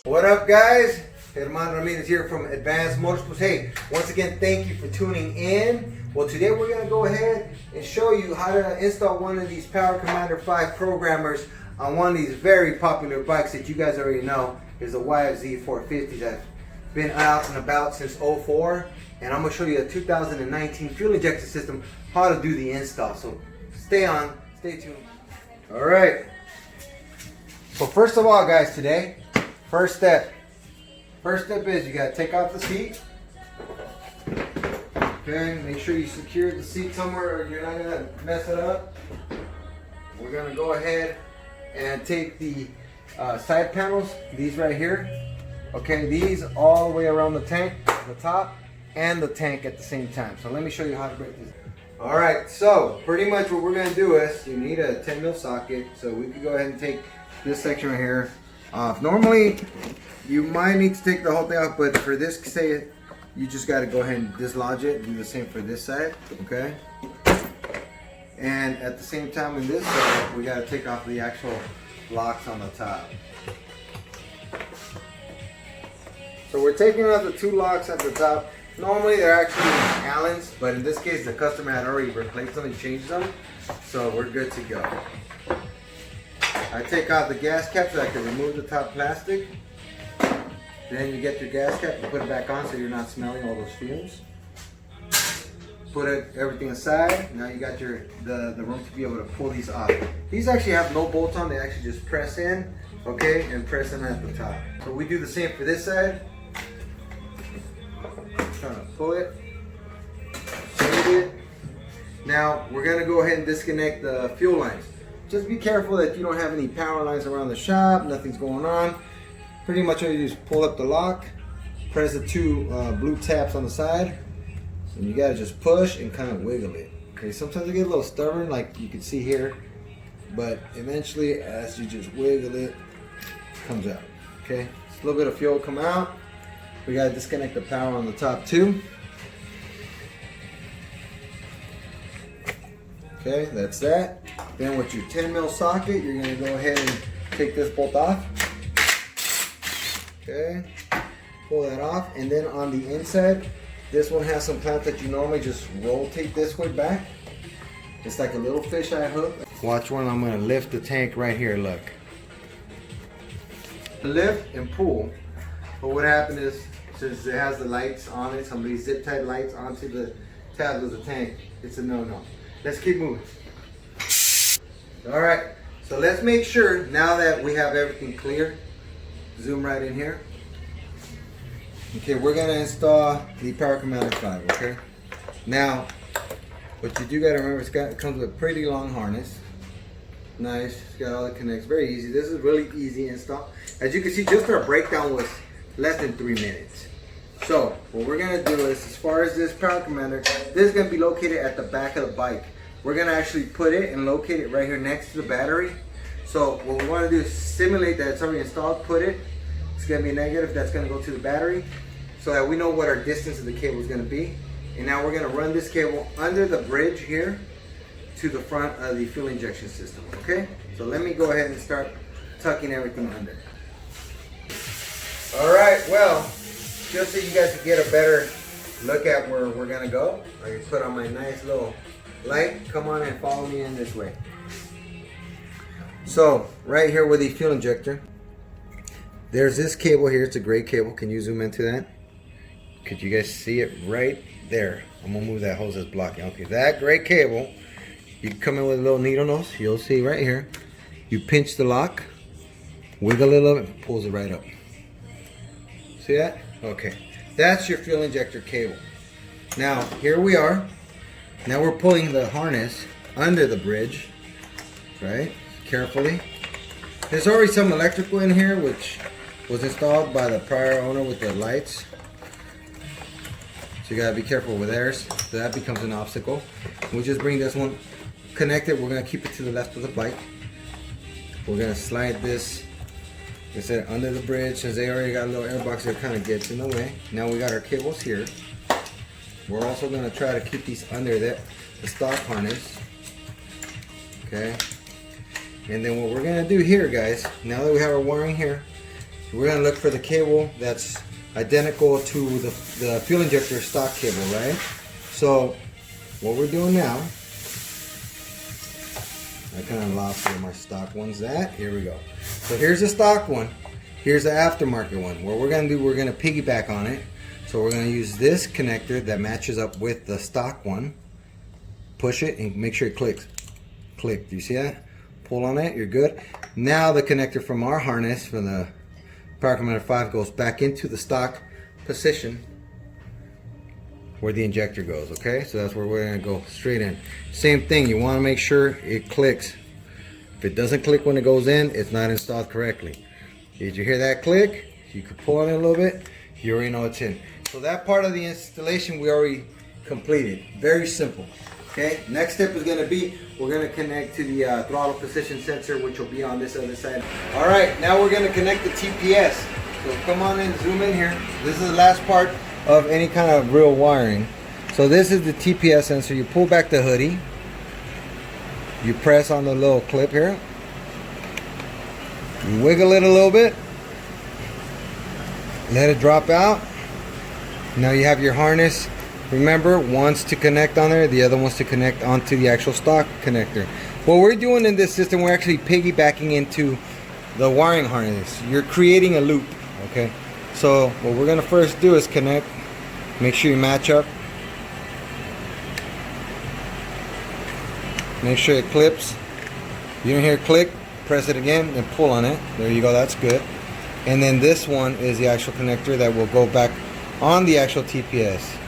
What up, guys? Herman Ramirez here from Advanced Motorsports. Hey, once again, thank you for tuning in. Well, today we're going to go ahead and show you how to install one of these Power Commander 5 programmers on one of these very popular bikes that you guys already know is the YFZ450 that's been out and about since 04. And I'm going to show you a 2019 fuel injection system, how to do the install. So stay tuned. All right. So first of all, guys, today, First step is you gotta take off the seat. Okay, make sure you secure the seat somewhere or you're not gonna mess it up. We're gonna go ahead and take the side panels, these right here. Okay, these all the way around the tank, the top and the tank at the same time. So let me show you how to break this. All right, so pretty much what we're gonna do is you need a 10 mil socket. So we can go ahead and take this section right here off. Normally you might need to take the whole thing off, but for this, say you just got to go ahead and dislodge it. Do the same for this side, okay? And at the same time in this side, we got to take off the actual locks on the top. So we're taking out the two locks at the top. Normally they're actually Allen's, but in this case the customer had already replaced them and changed them, so we're good to go. I take out the gas cap so I can remove the top plastic. Then you get your gas cap and put it back on so you're not smelling all those fumes. Put everything aside. Now you got the room to be able to pull these off. These actually have no bolts on, they actually just press in, okay, and press in at the top. So we do the same for this side. Trying to pull it, save it. Now we're gonna go ahead and disconnect the fuel lines. Just be careful that you don't have any power lines around the shop, nothing's going on. Pretty much all you do is pull up the lock, press the two blue taps on the side, and you gotta just push and kind of wiggle it. Okay, sometimes it gets a little stubborn like you can see here, but eventually as you just wiggle it, it comes out. Okay, just a little bit of fuel come out. We gotta disconnect the power on the top too. Okay, that's that. Then with your 10 mil socket, you're gonna go ahead and take this bolt off. Okay, pull that off. And then on the inside, this one has some clamps that you normally just rotate this way back. It's like a little fisheye hook. Watch when I'm gonna lift the tank right here, look. Lift and pull. But what happened is, since it has the lights on it, some of these zip tied lights onto the tabs of the tank, it's a no-no. Let's keep moving. All right, so let's make sure now that we have everything clear. Zoom right in here. Okay, we're gonna install the Power Commander 5, okay? Now, what you do gotta remember, it comes with a pretty long harness. Nice, it's got all the connects, very easy. This is really easy install. As you can see, just our breakdown was less than 3 minutes. So, what we're gonna do is, as far as this Power Commander, this is gonna be located at the back of the bike. We're gonna actually put it and locate it right here next to the battery. So what we wanna do is simulate that it's already installed, put it. It's gonna be negative, that's gonna go to the battery so that we know what our distance of the cable is gonna be. And now we're gonna run this cable under the bridge here to the front of the fuel injection system, okay? So let me go ahead and start tucking everything under. All right, well, just so you guys can get a better look at where we're gonna go, I can put on my nice little light. Come on and follow me in this way. So right here with the fuel injector, there's this cable here. It's a gray cable. Can you zoom into that? Could you guys see it right there? I'm gonna move that hose that's blocking. Okay, that gray cable, you come in with a little needle nose. You'll see right here. You pinch the lock, wiggle it up, and pulls it right up. See that? Okay, that's your fuel injector cable. Now here we are. Now we're pulling the harness under the bridge, right? Carefully. There's already some electrical in here which was installed by the prior owner with the lights. So you gotta be careful with theirs. So that becomes an obstacle. We'll just bring this one connected. We're gonna keep it to the left of the bike. We're gonna slide this, like I said, under the bridge. Since they already got a little air box that kind of gets in the way. Now we got our cables here. We're also gonna try to keep these under the stock harness. Okay. And then what we're gonna do here, guys, now that we have our wiring here, we're gonna look for the cable that's identical to the fuel injector stock cable, right? So what we're doing now, I kind of lost where my stock one's at. Here we go. So here's the stock one. Here's the aftermarket one. What we're gonna do, we're gonna piggyback on it. So we're gonna use this connector that matches up with the stock one. Push it and make sure it clicks. Click. Do you see that? Pull on it. You're good. Now the connector from our harness from the Power Commander 5 goes back into the stock position where the injector goes, okay? So that's where we're gonna go straight in. Same thing, you wanna make sure it clicks. If it doesn't click when it goes in, it's not installed correctly. Did you hear that click? You could pull on it a little bit, you already know it's in. So that part of the installation we already completed. Very simple, okay? Next step is gonna be, we're gonna connect to the throttle position sensor, which will be on this other side. All right, now we're gonna connect the TPS. So come on in, zoom in here. This is the last part of any kind of real wiring. So this is the TPS sensor. You pull back the hoodie. You press on the little clip here. You wiggle it a little bit. Let it drop out. Now you have your harness. Remember, one's to connect on there, the other one's to connect onto the actual stock connector. What we're doing in this system, we're actually piggybacking into the wiring harness. You're creating a loop, okay? So what we're gonna first do is connect. Make sure you match up. Make sure it clips. You don't hear it click, press it again and pull on it. There you go, that's good. And then this one is the actual connector that will go back on the actual TPS.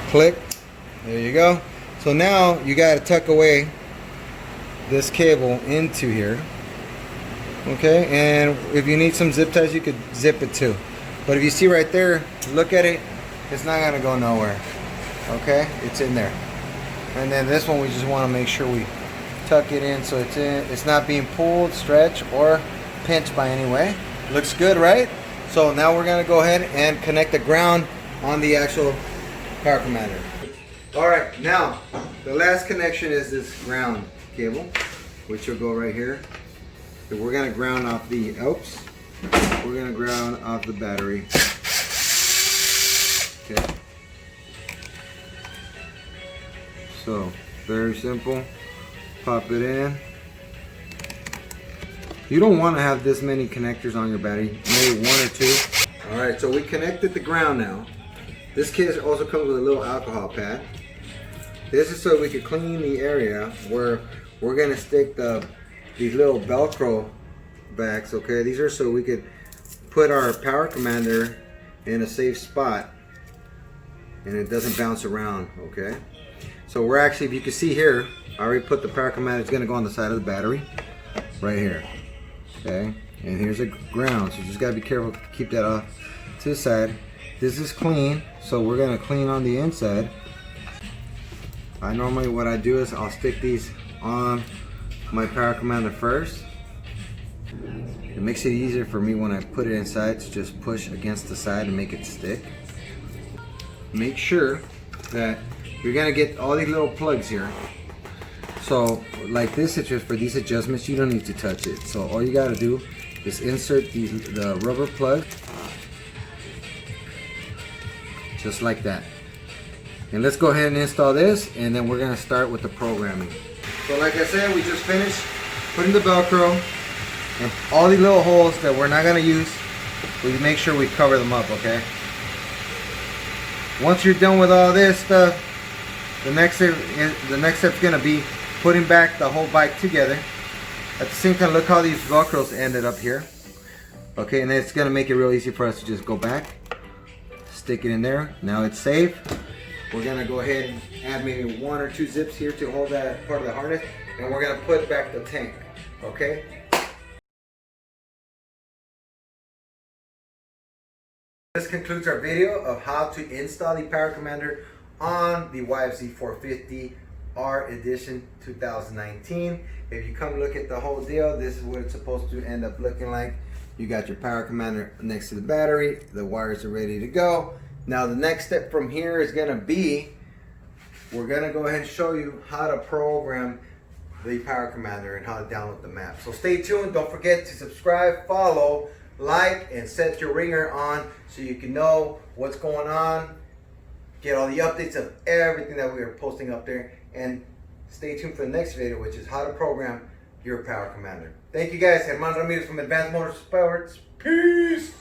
Click. There you go. So now you got to tuck away this cable into here. Okay, and if you need some zip ties, you could zip it too. But if you see right there, look at it, it's not gonna go nowhere. Okay, it's in there. And then this one, we just want to make sure we tuck it in so it's in. It's not being pulled, stretched, or pinched by any way. Looks good, right? So now we're gonna go ahead and connect the ground on the actual Power Commander. All right, now the last connection is this ground cable, which will go right here. So we're gonna ground off the we're gonna ground off the battery. Okay. So very simple. Pop it in. You don't want to have this many connectors on your battery, maybe one or two. All right, so we connected the ground now. This kit also comes with a little alcohol pad. This is so we can clean the area where we're gonna stick these little Velcro backs, okay? These are so we could put our Power Commander in a safe spot and it doesn't bounce around, okay? So we're actually, if you can see here, I already put the Power Commander, it's gonna go on the side of the battery, right here, okay? And here's a ground, so you just gotta be careful to keep that off to the side. This is clean, so we're gonna clean on the inside. Normally what I do is I'll stick these on my Power Commander first. It makes it easier for me when I put it inside to just push against the side and make it stick. Make sure that you're gonna get all these little plugs here. So like this, it's just for these adjustments, you don't need to touch it. So all you gotta do is insert the rubber plug, just like that. And let's go ahead and install this, and then we're gonna start with the programming. So like I said, we just finished putting the Velcro and all these little holes that we're not gonna use, we make sure we cover them up, okay? Once you're done with all this stuff, the next step is gonna be putting back the whole bike together. At the same time, look how these Velcros ended up here. Okay, and it's gonna make it real easy for us to just go back, stick it in there. Now it's safe. We're gonna go ahead and add maybe 1 or 2 zips here to hold that part of the harness, and we're gonna put back the tank, okay? This concludes our video of how to install the power commander on the YFZ450R edition 2019. If you come look at the whole deal, this is what it's supposed to end up looking like. You got your power commander next to the battery, the wires are ready to go. Now the next step from here is gonna be, we're gonna go ahead and show you how to program the power commander and how to download the map. So stay tuned, don't forget to subscribe, follow, like, and set your ringer on so you can know what's going on, get all the updates of everything that we are posting up there, and stay tuned for the next video, which is how to program your power commander. Thank you guys. Herman Ramirez from Advanced Motorsports. Peace!